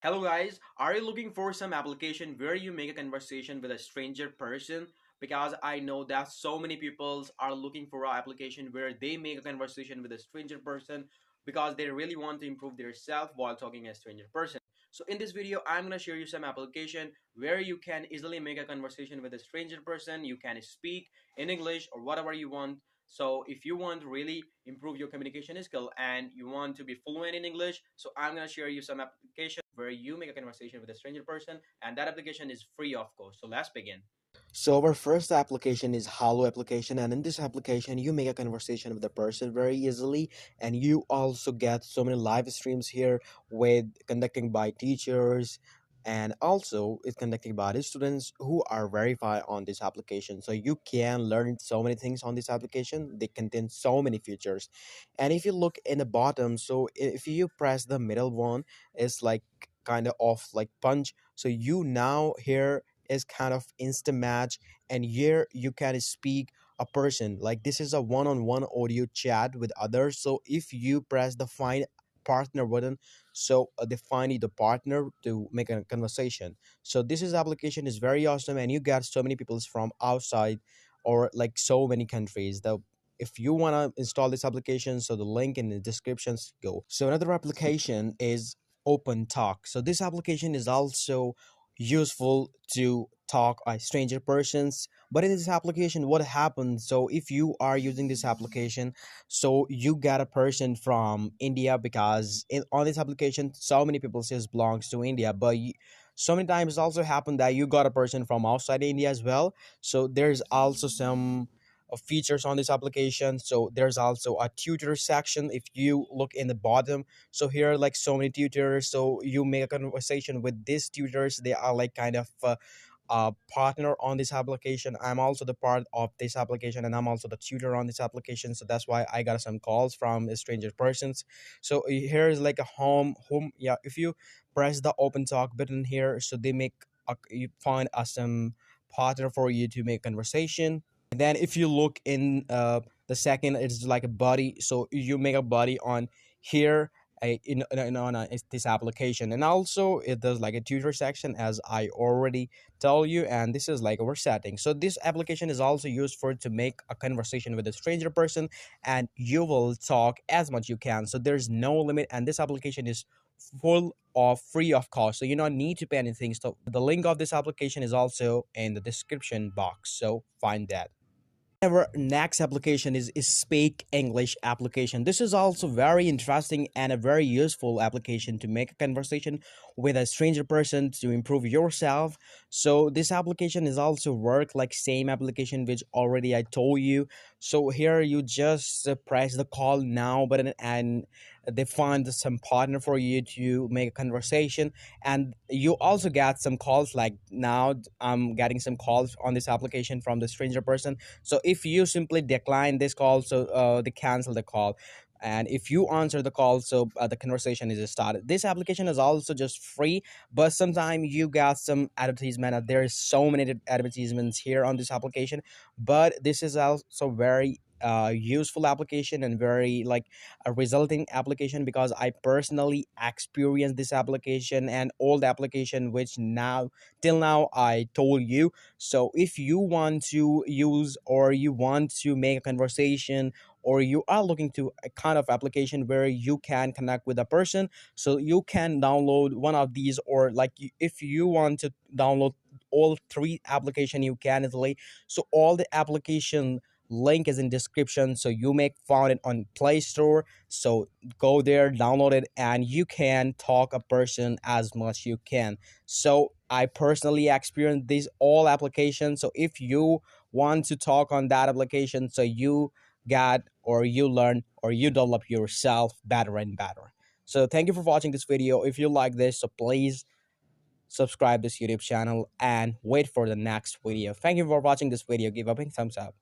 Hello guys, are you looking for some application where you make a conversation with a stranger person? Because I know that so many people are looking for an application where they make a conversation with a stranger person because they really want to improve their self while talking a stranger person. So in this video, I'm gonna share you some application where you can easily make a conversation with a stranger person. You can speak in English or whatever you want. So if you want to really improve your communication skill and you want to be fluent in English, so I'm gonna share you some application where you make a conversation with a stranger person, and that application is free of cost. So let's begin. So our first application is Hallo application, and in this application, you make a conversation with the person very easily, and you also get so many live streams here with conducting by teachers, and also it's conducted by the students who are verified on this application. So you can learn so many things on this application. They contain so many features, and if you look in the bottom, so if you press the middle one, it's like kind of off like punch. So you now here is kind of instant match, and here you can speak a person like this is a one-on-one audio chat with others. So if you press the find partner button, so they find you the partner to make a conversation. So this is application is very awesome, and you get so many people from outside or like so many countries. The if you want to install this application, so the link in the descriptions go. So another application is Open Talk. So this application is also useful to talk stranger persons, but in this application what happens, so if you are using this application, so you get a person from India, because on this application so many people says belongs to India, but so many times it also happened that you got a person from outside India as well. So there's also some features on this application. So there's also a tutor section if you look in the bottom. So here are like so many tutors, so you make a conversation with these tutors. They are like kind of partner on this application. I'm also the part of this application, and I'm also the tutor on this application, so that's why I got some calls from stranger persons. So here is like a home, yeah, if you press the Open Talk button here, so they make you find some partner for you to make conversation. And then if you look in the second, it's like a body, so you make a body on here, on this application. And also it does like a tutor section, as I already tell you, and this is like our setting. So this application is also used for to make a conversation with a stranger person, and you will talk as much you can, so there's no limit, and this application is full of free of cost, so you don't need to pay anything. So the link of this application is also in the description box, so find that. Our next application is Speak English application. This is also very interesting and a very useful application to make a conversation with a stranger person to improve yourself. So this application is also work like same application which already I told you. So here you just press the call now button, and they find some partner for you to make a conversation. And you also get some calls like now I'm getting some calls on this application from the stranger person. So if you simply decline this call, so they cancel the call. And if you answer the call, so the conversation is started. This application is also just free, but sometimes you got some advertisement. There is so many advertisements here on this application, but this is also very useful application and very like a resulting application, because I personally experienced this application and all the application which now till now I told you. So if you want to use or you want to make a conversation, or you are looking to a kind of application where you can connect with a person, so you can download one of these, or like if you want to download all three application, you can easily. So all the application link is in description, so you may find it on Play Store. So go there, download it, and you can talk a person as much you can. So I personally experienced these all applications. So if you want to talk on that application, so you got or you learn or you develop yourself better and better. So thank you for watching this video. If you like this, so please subscribe this YouTube channel and wait for the next video. Thank you for watching this video. Give a big thumbs up.